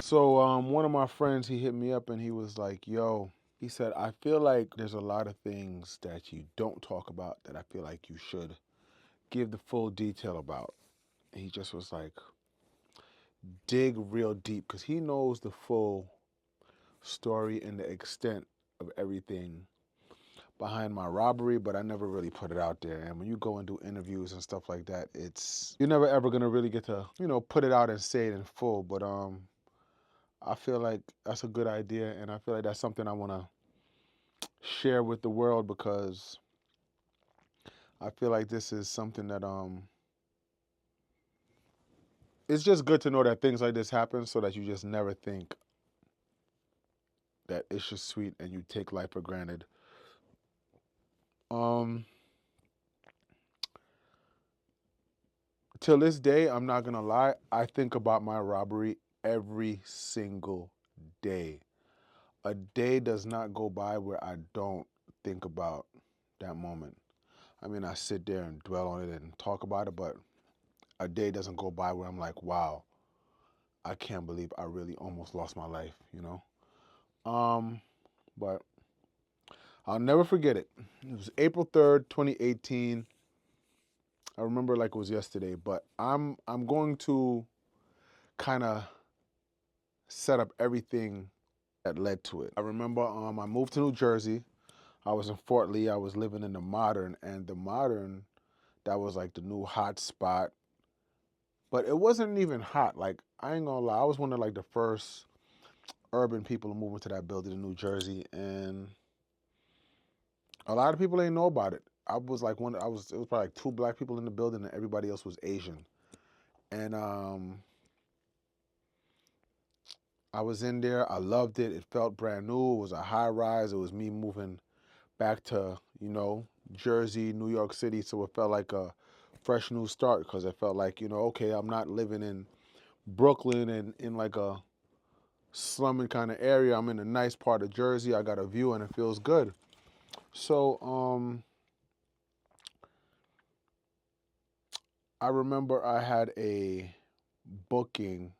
So one of my friends, he hit me up and he was like, yo, he said, I feel like there's a lot of things that you don't talk about that I feel like you should give the full detail about. And he just was like, dig real deep because he knows the full story and the extent of everything behind my robbery, but I never really put it out there. And when you go and do interviews and stuff like that, you're never ever gonna really get to, put it out and say it in full. But I feel like that's a good idea, and I feel like that's something I want to share with the world because I feel like this is something that it's just good to know that things like this happen so that you just never think that it's just sweet and you take life for granted. Um till this day, I'm not gonna lie, I think about my robbery every single day. A day does not go by where I don't think about that moment. I mean, I sit there and dwell on it and talk about it, but a day doesn't go by where I'm like, wow, I can't believe I really almost lost my life, you know? But I'll never forget it. It was April 3rd, 2018. I remember like it was yesterday, but I'm going to kind of set up everything that led to it. I remember I moved to New Jersey. I was in Fort Lee. I was living in the Modern, and the Modern, that was like the new hot spot. But it wasn't even hot. Like, I ain't gonna lie, I was one of like the first urban people to move into that building in New Jersey, and a lot of people ain't know about it. I was like it was probably like two black people in the building, and everybody else was Asian. And I was in there. I loved it. It felt brand new. It was a high rise. It was me moving back to, Jersey, New York City. So it felt like a fresh new start because it felt like, okay, I'm not living in Brooklyn and in like a slumming kind of area. I'm in a nice part of Jersey. I got a view and it feels good. So I remember I had a booking.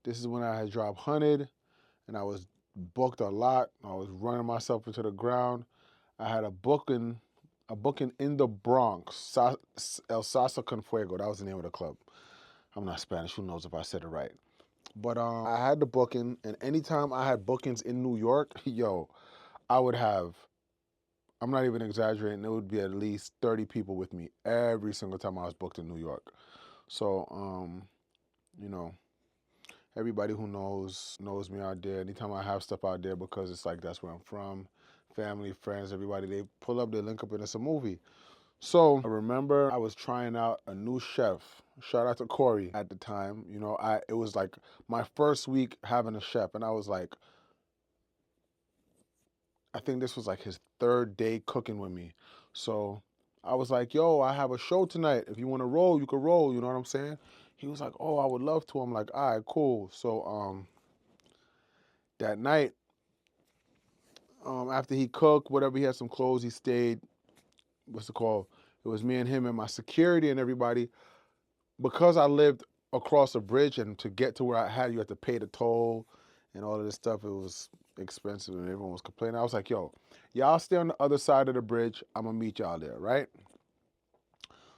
This is when I had dropped Hunted and I was booked a lot. I was running myself into the ground. I had a booking in the Bronx, El Sasa Con Fuego. That was the name of the club. I'm not Spanish. Who knows if I said it right? But I had the booking, and anytime I had bookings in New York, yo, I would have. I'm not even exaggerating. It would be at least 30 people with me every single time I was booked in New York. So, you know, everybody who knows me out there. Anytime I have stuff out there, because it's like that's where I'm from, family, friends, everybody, they pull up, they link up, and it's a movie. So I remember I was trying out a new chef. Shout out to Corey at the time. It was like my first week having a chef, and I was like, I think this was like his third day cooking with me. So I was like, yo, I have a show tonight. If you want to roll, you can roll. You know what I'm saying? He was like, oh, I would love to. I'm like, all right, cool. So that night, after he cooked, whatever, he had some clothes, he stayed. What's it called? It was me and him and my security and everybody. Because I lived across a bridge and to get to where you had to pay the toll and all of this stuff, it was expensive and everyone was complaining. I was like, yo, y'all stay on the other side of the bridge. I'm gonna meet y'all there, right?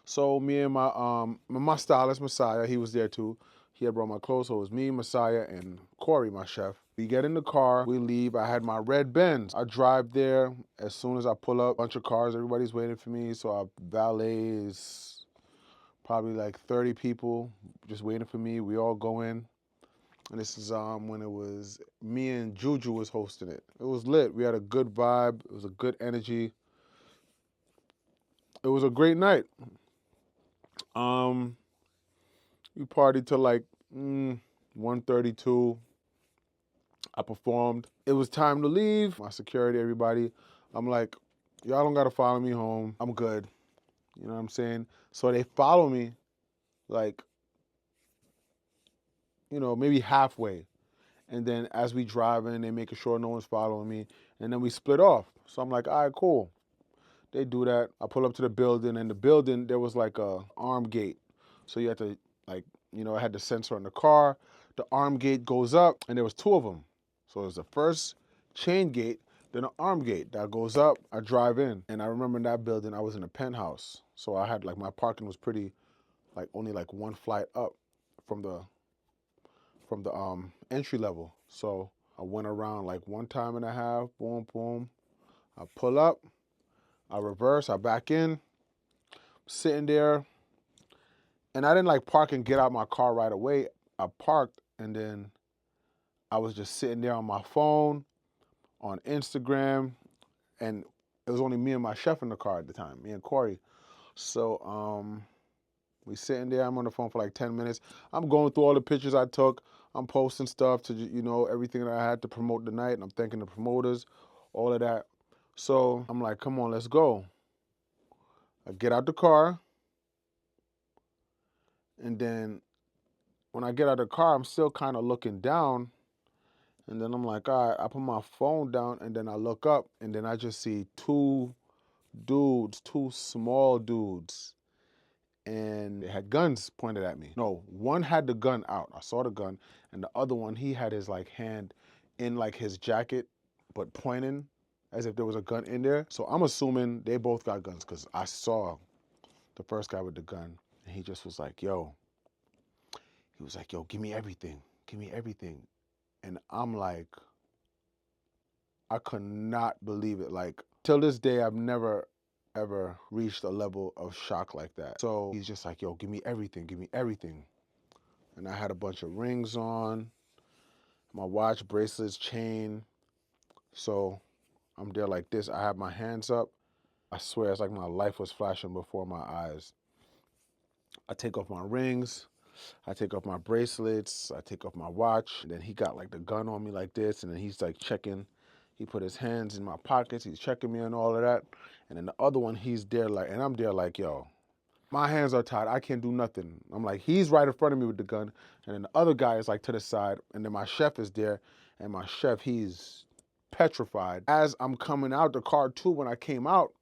So me and my stylist, Messiah, he was there too. He had brought my clothes, so it was me, Messiah, and Corey, my chef. We get in the car, we leave. I had my red Benz. I drive there. As soon as I pull up, a bunch of cars, everybody's waiting for me. So our valet is probably like 30 people just waiting for me. We all go in. And this is when it was me and Juju was hosting it. It was lit. We had a good vibe. It was a good energy. It was a great night. Um, we partied till like 1:32. I performed. It was time to leave. My security, everybody. I'm like, y'all don't gotta follow me home. I'm good. You know what I'm saying? So they follow me like, maybe halfway. And then as we driving, they making sure no one's following me. And then we split off. So I'm like, all right, cool. They do that. I pull up to the building, and the building, there was like a arm gate. So you had to, like, I had the sensor on the car. the arm gate goes up, and there was two of them. So there's the first chain gate, then an arm gate that goes up. I drive in, and I remember in that building, I was in a penthouse. So I had like, my parking was pretty, like only like one flight up from the entry level. So I went around like 1.5 times, boom, boom. I pull up, I reverse, I back in, sitting there, and I didn't like park and get out my car right away. I parked, and then I was just sitting there on my phone, on Instagram, and it was only me and my chef in the car at the time, me and Corey. So we sitting there. I'm on the phone for like 10 minutes. I'm going through all the pictures I took. I'm posting stuff to, everything that I had to promote the night. And I'm thanking the promoters, all of that. So I'm like, come on, let's go. I get out the car. And then when I get out of the car, I'm still kind of looking down. And then I'm like, all right, I put my phone down, and then I look up, and then I just see two dudes, two small dudes, and they had guns pointed at me. No, one had the gun out. I saw the gun, and the other one, he had his like hand in like his jacket, but pointing as if there was a gun in there. So I'm assuming they both got guns, because I saw the first guy with the gun, and he just was like, yo, give me everything. Give me everything. And I'm like, I could not believe it. Like, till this day, I've never ever reached a level of shock like that. So he's just like, yo, give me everything, give me everything. And I had a bunch of rings on, my watch, bracelets, chain. So I'm there like this. I have my hands up. I swear it's like my life was flashing before my eyes. I take off my rings. I take off my bracelets. I take off my watch. And then he got like the gun on me like this. And then he's like checking. He put his hands in my pockets. He's checking me and all of that. And then the other one, he's there like, and I'm there like, yo, my hands are tied. I can't do nothing. I'm like, he's right in front of me with the gun. And then the other guy is like to the side. And then my chef is there. And my chef, he's petrified. As I'm coming out the car too, when I came out,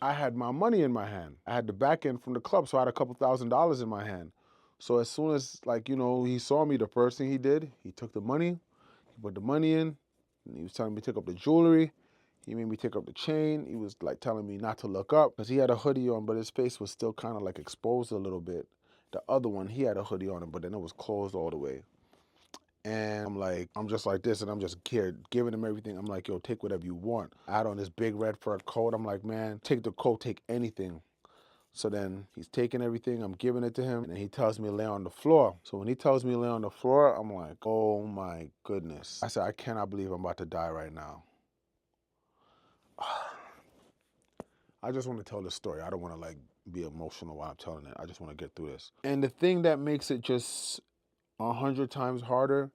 I had my money in my hand. I had the back end from the club. So I had a couple $1,000s in my hand. So as soon as like, he saw me, the first thing he did, he took the money, he put the money in, and he was telling me to take up the jewelry. He made me take up the chain. He was like telling me not to look up because he had a hoodie on, but his face was still kind of like exposed a little bit. The other one, he had a hoodie on him, but then it was closed all the way. And I'm just like this, and I'm just giving him everything. I'm like, yo, take whatever you want. I had on this big red fur coat. I'm like, man, take the coat, take anything. So then he's taking everything, I'm giving it to him, and he tells me to lay on the floor. So when he tells me to lay on the floor, I'm like, oh my goodness. I said, I cannot believe I'm about to die right now. I just want to tell this story. I don't want to like be emotional while I'm telling it. I just want to get through this. And the thing that makes it just 100 times harder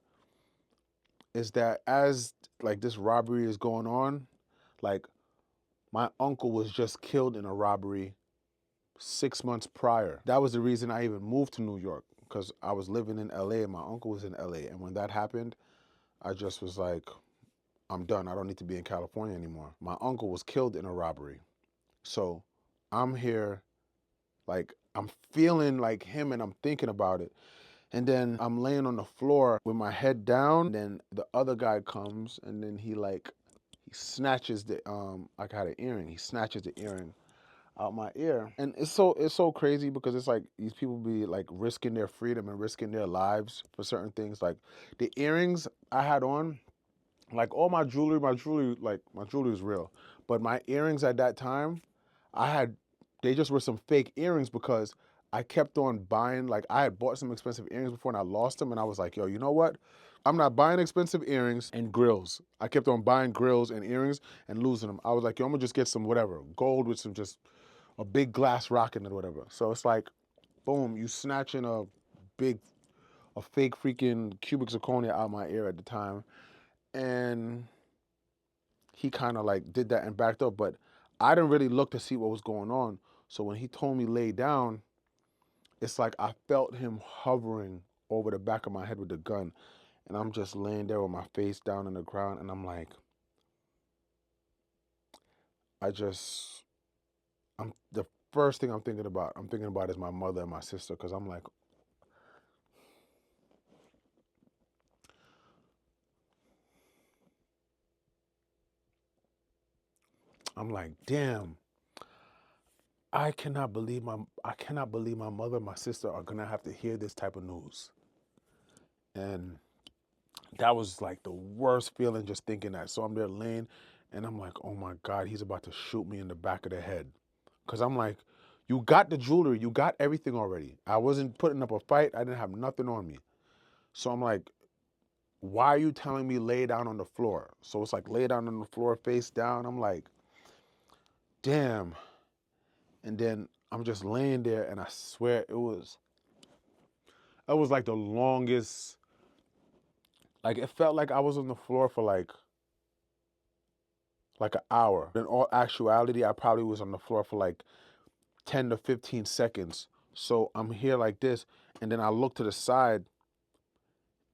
is that as like this robbery is going on, like my uncle was just killed in a robbery 6 months prior. That was the reason I even moved to New York, because I was living in LA and my uncle was in LA. And when that happened, I just was like, I'm done. I don't need to be in California anymore. My uncle was killed in a robbery. So I'm here, like, I'm feeling like him and I'm thinking about it. And then I'm laying on the floor with my head down. And then the other guy comes, and then he snatches the, I had an earring. He snatches the earring out my ear. And it's so crazy, because it's like these people be like risking their freedom and risking their lives for certain things. Like the earrings I had on, like all my jewelry is real. But my earrings at that time, they just were some fake earrings, because I kept on buying, like I had bought some expensive earrings before and I lost them, and I was like, yo, you know what? I'm not buying expensive earrings and grills. I kept on buying grills and earrings and losing them. I was like, yo, I'm gonna just get some whatever, gold with some just a big glass rock in it or whatever. So it's like, boom, you snatching a fake freaking cubic zirconia out my ear at the time. And he kind of like did that and backed up, but I didn't really look to see what was going on. So when he told me lay down, it's like I felt him hovering over the back of my head with the gun. And I'm just laying there with my face down in the ground. And I'm like, the first thing I'm thinking about is my mother and my sister. Cause I'm like, I'm like, damn, I cannot believe my mother and my sister are gonna have to hear this type of news. And that was like the worst feeling just thinking that. So I'm there laying and I'm like, oh my God, he's about to shoot me in the back of the head. Cause I'm like, you got the jewelry, you got everything already. I wasn't putting up a fight, I didn't have nothing on me. So I'm like, why are you telling me lay down on the floor? So it's like lay down on the floor, face down. I'm like, damn. And then I'm just laying there and I swear it was like the longest, like it felt like I was on the floor for like an hour. In all actuality, I probably was on the floor for like 10 to 15 seconds. So I'm here like this, and then I look to the side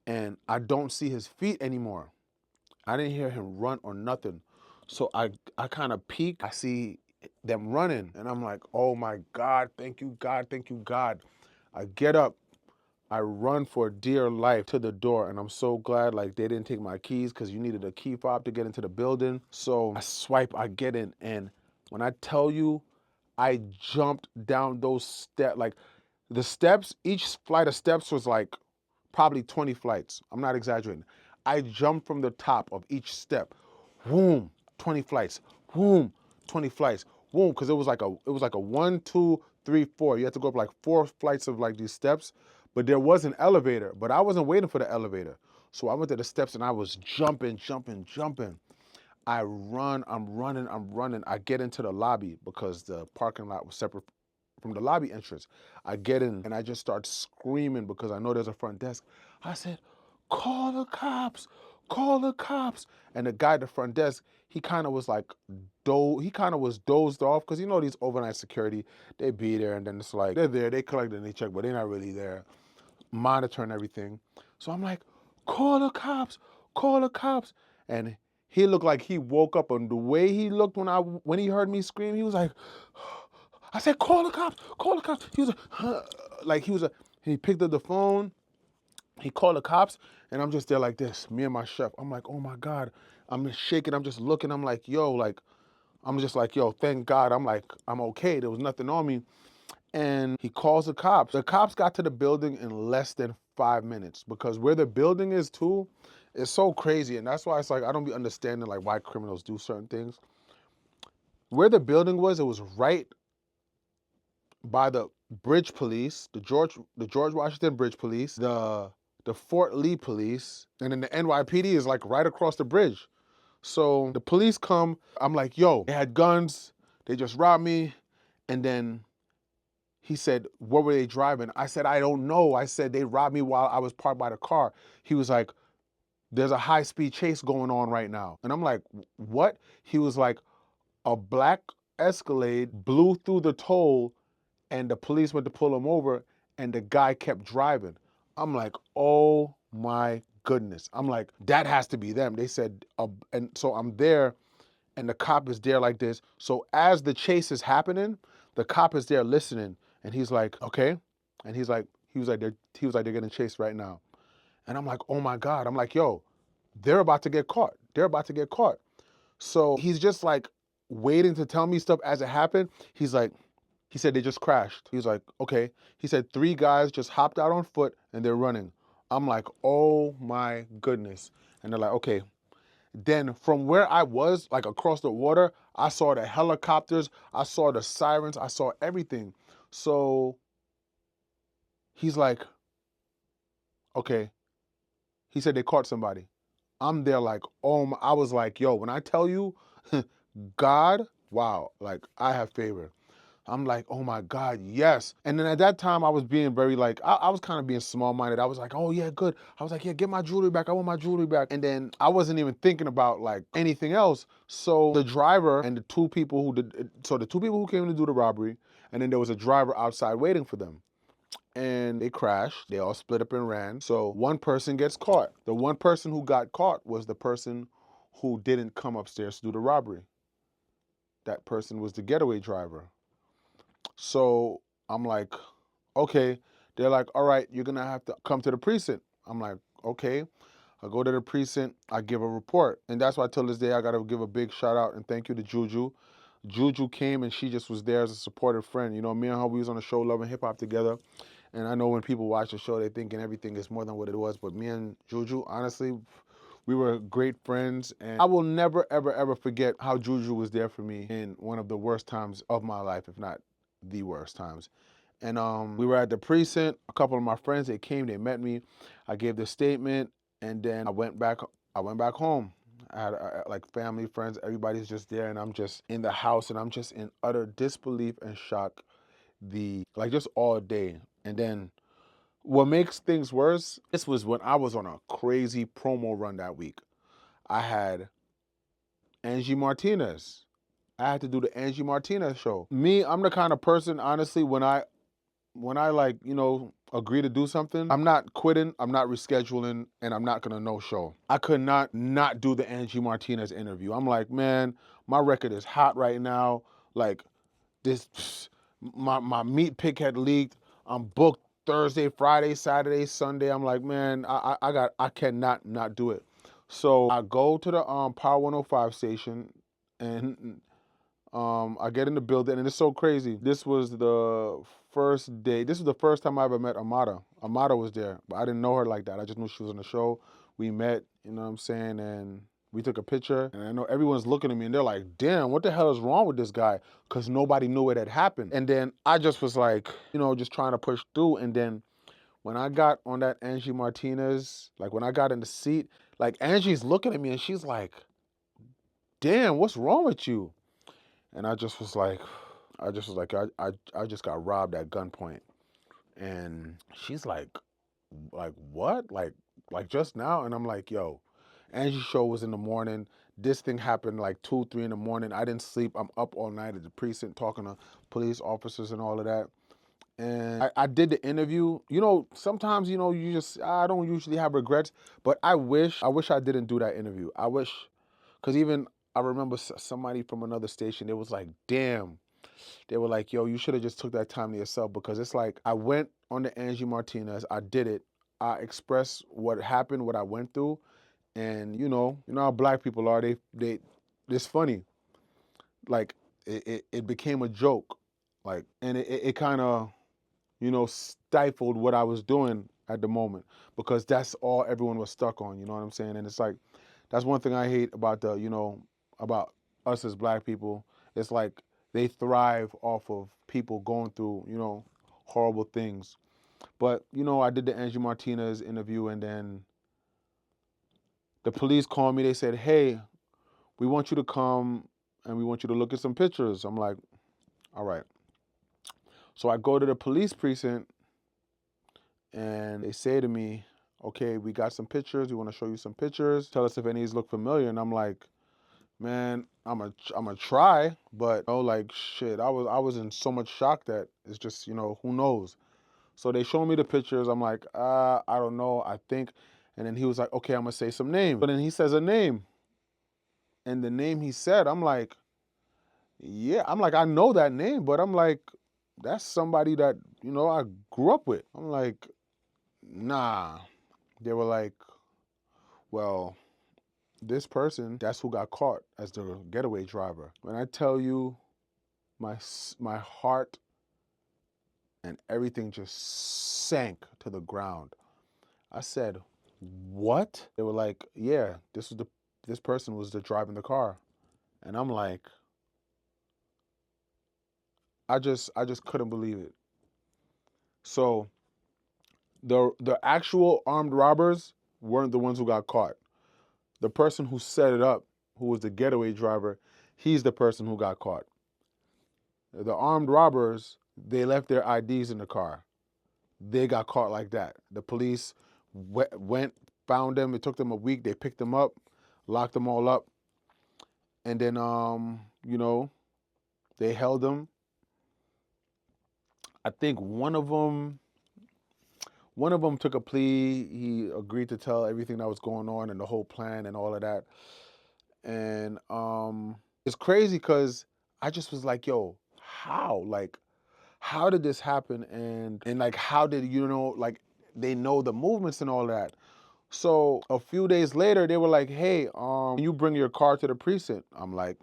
and I don't see his feet anymore. I didn't hear him run or nothing. So I kind of peek, I see them running, and I'm like, oh my God, thank you, God, thank you, God. I get up, I run for dear life to the door, and I'm so glad like they didn't take my keys because you needed a key fob to get into the building. So I swipe, I get in, and when I tell you, I jumped down those steps, like the steps, each flight of steps was like probably 20 flights. I'm not exaggerating. I jumped from the top of each step. Boom, 20 flights. Boom, 20 flights. Boom, because it was like a 1, 2, 3, 4. You had to go up like 4 flights of like these steps, but there was an elevator, but I wasn't waiting for the elevator. So I went to the steps and I was jumping, jumping, jumping. I run, I'm running, I'm running. I get into the lobby because the parking lot was separate from the lobby entrance. I get in and I just start screaming because I know there's a front desk. I said, call the cops, call the cops. And the guy at the front desk, he kind of was like, he kind of was dozed off because you know these overnight security, they be there and then it's like, they're there, they collect and they check, but they're not really there monitoring everything. So I'm like, call the cops, call the cops. And he looked like he woke up, and the way he looked when he heard me scream, he was like, I said, call the cops, call the cops. He was like, huh. Like he picked up the phone, he called the cops, and I'm just there like this, me and my chef. I'm like, oh my God. I'm just shaking, I'm just looking, I'm like, yo, like, I'm just like, yo, thank God. I'm like, I'm okay. There was nothing on me. And he calls the cops. The cops got to the building in less than 5 minutes because where the building is too, it's so crazy. And that's why it's like, I don't be understanding like why criminals do certain things. Where the building was, it was right by the bridge police, the George Washington Bridge Police, the Fort Lee Police, and then the NYPD is like right across the bridge. So the police come, I'm like, yo, they had guns, they just robbed me, and then he said, what were they driving? I said, I don't know. I said, they robbed me while I was parked by the car. He was like, there's a high-speed chase going on right now. And I'm like, what? He was like, a black Escalade blew through the toll and the police went to pull him over and the guy kept driving. I'm like, oh my goodness. I'm like, that has to be them. They said, and so I'm there and the cop is there like this. So as the chase is happening, the cop is there listening, and he's like, okay, and he was like, they're getting chased right now, and I'm like, oh my God, I'm like, yo, they're about to get caught. They're about to get caught. So he's just like waiting to tell me stuff as it happened. He's like, he said they just crashed. He was like, okay. He said 3 guys just hopped out on foot and they're running. I'm like, oh my goodness. And they're like, okay. Then from where I was, like across the water, I saw the helicopters, I saw the sirens, I saw everything. So he's like, okay. He said they caught somebody. I'm there like, oh my, I was like, yo, when I tell you, God, wow, like I have favor. I'm like, oh my God, yes. And then at that time, I was being very like, I was kind of being small-minded. I was like, oh yeah, good. I was like, yeah, get my jewelry back. I want my jewelry back. And then I wasn't even thinking about like anything else. So the driver and the 2 people the 2 people who came to do the robbery, and then there was a driver outside waiting for them. And they crashed. They all split up and ran. So one person gets caught. The one person who got caught was the person who didn't come upstairs to do the robbery. That person was the getaway driver. So I'm like, okay. They're like, all right, you're gonna have to come to the precinct. I'm like, okay. I go to the precinct, I give a report. And that's why till this day I gotta give a big shout out and thank you to Juju. Juju came and she just was there as a supportive friend. You know, me and her, we was on the show Love and Hip Hop together. And I know when people watch the show, they thinking everything is more than what it was. But me and Juju, honestly, we were great friends. And I will never, ever, ever forget how Juju was there for me in one of the worst times of my life, if not the worst times. And we were at the precinct. A couple of my friends, they came, they met me. I gave the statement, and then I went back home. I had like family, friends, everybody's just there, and I'm just in the house, and I'm just in utter disbelief and shock like just all day. And then what makes things worse, this was when I was on a crazy promo run that week. I had Angie Martinez. I had to do the Angie Martinez show. Me, I'm the kind of person, honestly, when I like, you know, agree to do something, I'm not quitting, I'm not rescheduling, and I'm not gonna no show. I could not do the Angie Martinez interview. I'm like, man, my record is hot right now. Like this, my meat pick had leaked. I'm booked Thursday, Friday, Saturday, Sunday. I'm like, man, I cannot not do it. So I go to the Power 105 station, and I get in the building, and it's so crazy. This was the first day. This was the first time I ever met Amada. Amada was there, but I didn't know her like that. I just knew she was on the show. We met, you know what I'm saying, and we took a picture. And I know everyone's looking at me, and they're like, damn, what the hell is wrong with this guy? Because nobody knew it had happened. And then I just was like, you know, just trying to push through. And then when I got on that Angie Martinez, like when I got in the seat, like Angie's looking at me, and she's like, damn, what's wrong with you? And I just was like, I just got robbed at gunpoint. And she's like what? Like just now? And I'm like, yo, Angie's show was in the morning. This thing happened like 2, 3 in the morning. I didn't sleep. I'm up all night at the precinct talking to police officers and all of that. And I did the interview. You know, sometimes, you know, I don't usually have regrets, but I wish I didn't do that interview. I wish, because even I remember somebody from another station, they was like, damn. They were like, yo, you should have just took that time to yourself, because it's like I went on the Angie Martinez, I did it. I expressed what happened, what I went through, and you know how black people are. It's funny. Like it became a joke, like, and it kind of, you know, stifled what I was doing at the moment, because that's all everyone was stuck on. You know what I'm saying? And it's like, that's one thing I hate about about us as black people. It's like they thrive off of people going through, you know, horrible things. But, you know, I did the Angie Martinez interview, and then the police called me. They said, hey, we want you to come and we want you to look at some pictures. I'm like, all right. So I go to the police precinct, and they say to me, okay, we got some pictures. We want to show you some pictures. Tell us if any of these look familiar. And I'm like, man, I'm a try, but oh, like shit, I was in so much shock that it's just, you know, who knows. So they show me the pictures. I'm like, I don't know, I think. And then he was like, okay, I'm gonna say some names. But then he says a name, and the name he said, I'm like, yeah, I'm like, I know that name, but I'm like, that's somebody that, you know, I grew up with. I'm like, nah. They were like, well, this person, that's who got caught as the getaway driver. When I tell you, my heart and everything just sank to the ground. I said, what? They were like, yeah, this person was the driving the car. And I'm like, I just couldn't believe it. So the actual armed robbers weren't the ones who got caught. The person who set it up, who was the getaway driver, he's the person who got caught. The armed robbers, they left their IDs in the car. They got caught like that. The police went, found them. It took them a week. They picked them up, locked them all up, and then you know, they held them. I think one of them took a plea. He agreed to tell everything that was going on and the whole plan and all of that. And it's crazy because I just was like, yo, how? Like, how did this happen? And like, how did, you know, like, they know the movements and all that. So a few days later, they were like, hey, can you bring your car to the precinct? I'm like,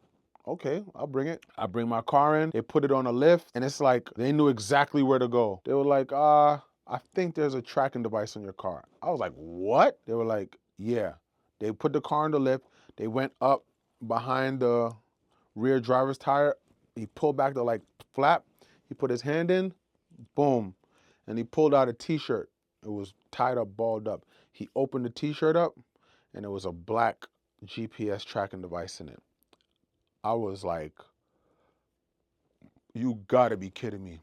okay, I'll bring it. I bring my car in. They put it on a lift, and it's like they knew exactly where to go. They were like, I think there's a tracking device on your car. I was like, what? They were like, yeah. They put the car on the lift. They went up behind the rear driver's tire. He pulled back the like flap. He put his hand in, boom. And he pulled out a t-shirt. It was tied up, balled up. He opened the t-shirt up, and it was a black GPS tracking device in it. I was like, you gotta be kidding me.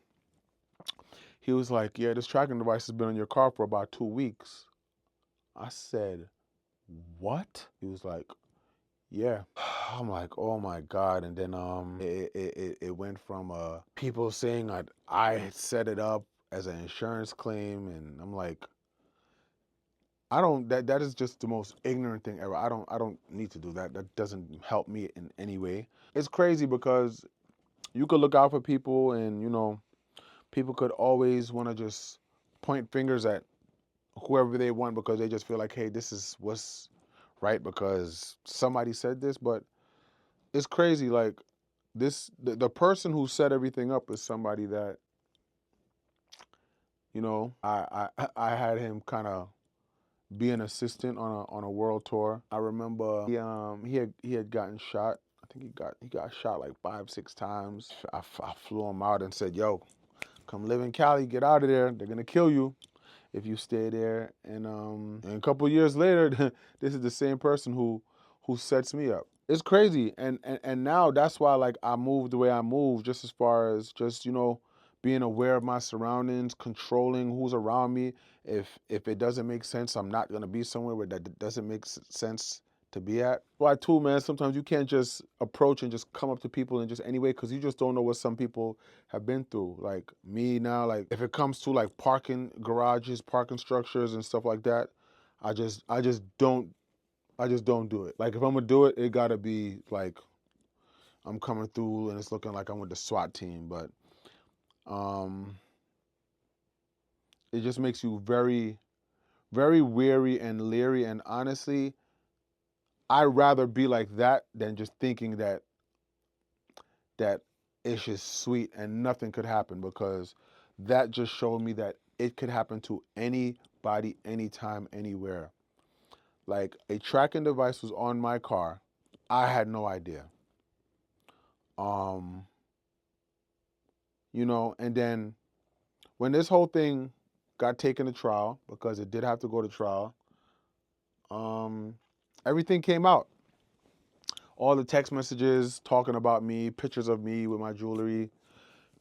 He was like, yeah, this tracking device has been on your car for about 2 weeks. I said, what? He was like, yeah. I'm like, oh my God. And then it went from people saying I set it up as an insurance claim, and I'm like, I don't, that is just the most ignorant thing ever. I don't need to do that. That doesn't help me in any way. It's crazy because you could look out for people, and people could always want to just point fingers at whoever they want because they just feel like, hey, this is what's right because somebody said this. But it's crazy, like the person who set everything up is somebody that I had him kind of be an assistant on a world tour. I remember he had gotten shot. I think he got shot like 5, 6 times. I flew him out and said, yo, come live in Cali, get out of there. They're gonna kill you if you stay there. And a couple years later, this is the same person who sets me up. It's crazy, and now that's why like I move the way I move, just as far as just being aware of my surroundings, controlling who's around me. If it doesn't make sense, I'm not gonna be somewhere where that doesn't make sense to be at. Why too, man? Sometimes you can't just approach and just come up to people and just anyway, because you just don't know what some people have been through. Like me now, like if it comes to like parking garages, parking structures, and stuff like that, I just don't do it. Like if I'm gonna do it, it gotta be like I'm coming through and it's looking like I'm with the SWAT team. But um, it just makes you very, very wary and leery. And honestly, I'd rather be like that than just thinking that it's just sweet and nothing could happen, because that just showed me that it could happen to anybody, anytime, anywhere. Like a tracking device was on my car. I had no idea. Um, and then when this whole thing got taken to trial, because it did have to go to trial, um, everything came out. All the text messages talking about me, pictures of me with my jewelry,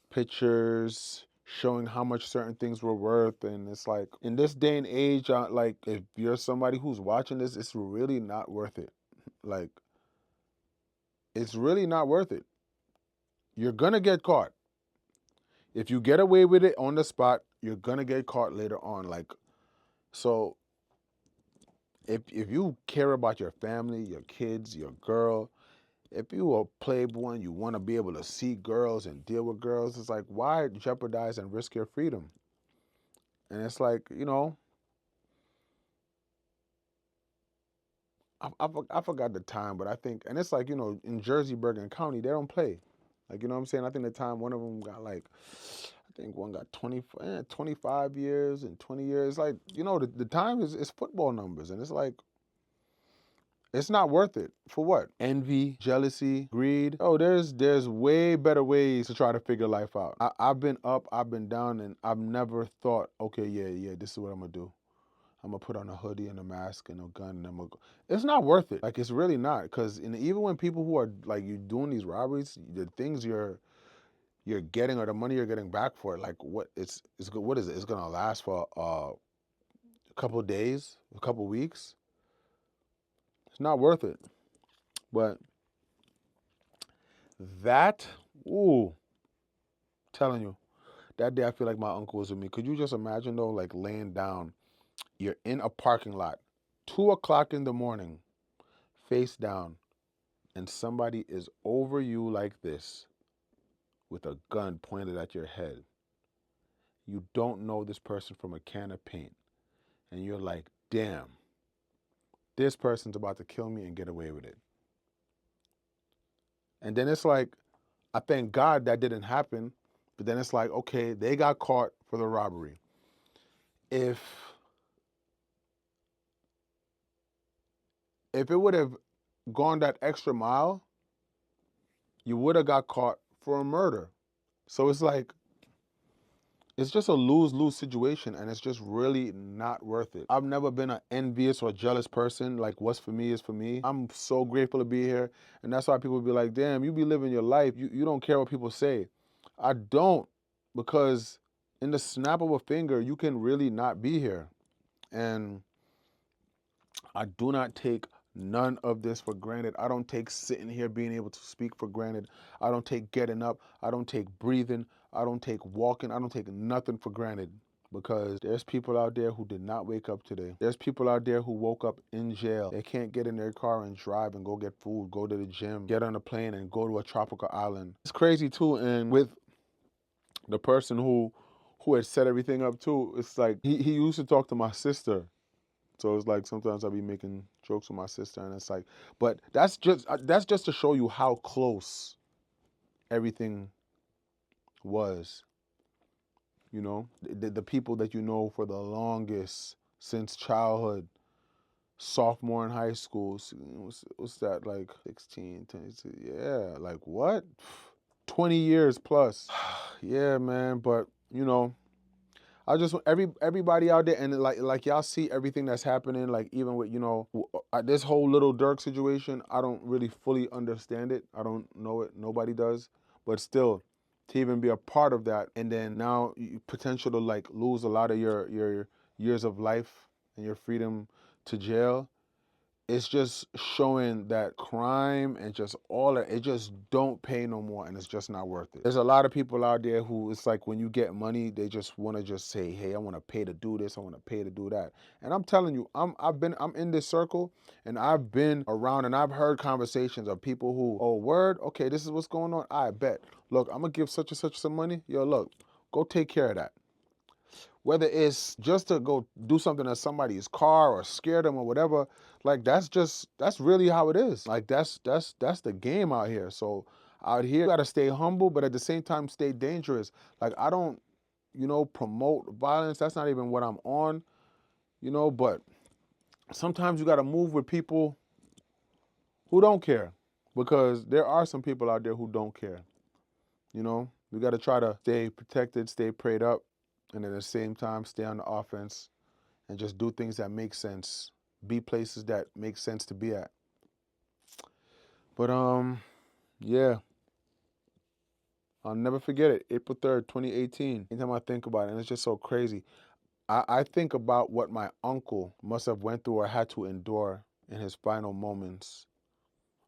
pictures showing how much certain things were worth. And it's like, in this day and age, like if you're somebody who's watching this, it's really not worth it. Like, it's really not worth it. You're gonna get caught. If you get away with it on the spot, you're gonna get caught later on. Like, so if you care about your family, your kids, your girl, if you a playboy and you want to be able to see girls and deal with girls, it's like, why jeopardize and risk your freedom? And it's like, I forgot the time, but I think, and it's like, in Jersey, Bergen County, they don't play. Like, you know what I'm saying? I think the time one of them got like, I think one got 25 years and 20 years. Like, the time is football numbers. And it's like, it's not worth it. For what? Envy, jealousy, greed. Oh, there's way better ways to try to figure life out. I've been up, I've been down, and I've never thought, okay, yeah, this is what I'm gonna do. I'm gonna put on a hoodie and a mask and a gun, and I'm gonna go. It's not worth it. Like, it's really not. Because even when people who are like you doing these robberies, the things you're getting or the money you're getting back for it, like what is it? It's gonna last for a couple of days, a couple of weeks. It's not worth it. But that, ooh, telling you, that day I feel like my uncle was with me. Could you just imagine though, like laying down, you're in a parking lot, 2 o'clock in the morning, face down, and somebody is over you like this with a gun pointed at your head. You don't know this person from a can of paint. And you're like, damn, this person's about to kill me and get away with it. And then it's like, I thank God that didn't happen. But then it's like, okay, they got caught for the robbery. If it would have gone that extra mile, you would have got caught for a murder. So it's like, it's just a lose-lose situation, and it's just really not worth it. I've never been an envious or jealous person. Like, what's for me is for me. I'm so grateful to be here, and that's why people be like, damn, you be living your life. You don't care what people say. I don't, because in the snap of a finger, you can really not be here. And I do not take none of this for granted. I don't take sitting here being able to speak for granted. I don't take getting up. I don't take breathing. I don't take walking. I don't take nothing for granted, because there's people out there who did not wake up today. There's people out there who woke up in jail. They can't get in their car and drive and go get food, go to the gym, get on a plane and go to a tropical island. It's crazy too. And with the person who had set everything up too, it's like he used to talk to my sister. So it's like sometimes I'll be making jokes with my sister, and it's like, but that's just to show you how close everything was. You know, the people that you know for the longest since childhood, sophomore in high school. What's that, like 16, 22? Yeah, like what? 20 years plus. Yeah, man. But you know, I just want everybody out there, and like y'all see everything that's happening. Like even with this whole Little Dirk situation, I don't really fully understand it. I don't know it. Nobody does. But still, to even be a part of that, and then now you potential to like lose a lot of your years of life and your freedom to jail. It's just showing that crime and just all that, it just don't pay no more, and it's just not worth it. There's a lot of people out there who, it's like when you get money, they just want to just say, hey, I want to pay to do this, I want to pay to do that. And I'm telling you, I'm in this circle, and I've been around, and I've heard conversations of people who, oh, word, okay, this is what's going on, I bet. Look, I'm gonna give such and such some money. Yo, look, go take care of that. Whether it's just to go do something to somebody's car or scare them or whatever, like that's really how it is. Like that's the game out here. So out here, you gotta stay humble, but at the same time stay dangerous. Like I don't, promote violence. That's not even what I'm on, but sometimes you gotta move with people who don't care. Because there are some people out there who don't care. We gotta try to stay protected, stay prayed up, and at the same time stay on the offense and just do things that make sense. Be places that make sense to be at. But yeah, I'll never forget it. April 3rd, 2018. Anytime I think about it, and it's just so crazy. I think about what my uncle must have went through or had to endure in his final moments.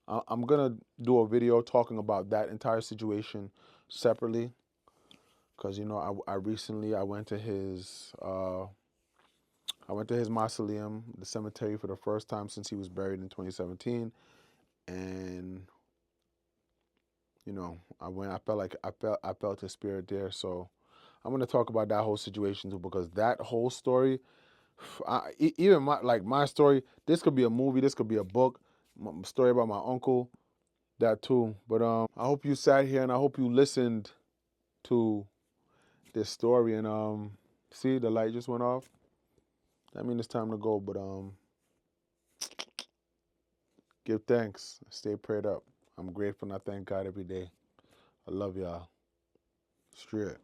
I'm gonna do a video talking about that entire situation separately, because I recently went to his mausoleum, the cemetery, for the first time since he was buried in 2017, and I felt his spirit there. So I'm gonna talk about that whole situation too, because that whole story, even my story, this could be a movie, this could be a book, story about my uncle, that too. But I hope you sat here and I hope you listened to this story, and see, the light just went off. That means it's time to go. But give thanks, stay prayed up. I'm grateful and I thank God every day. I love y'all. Straight.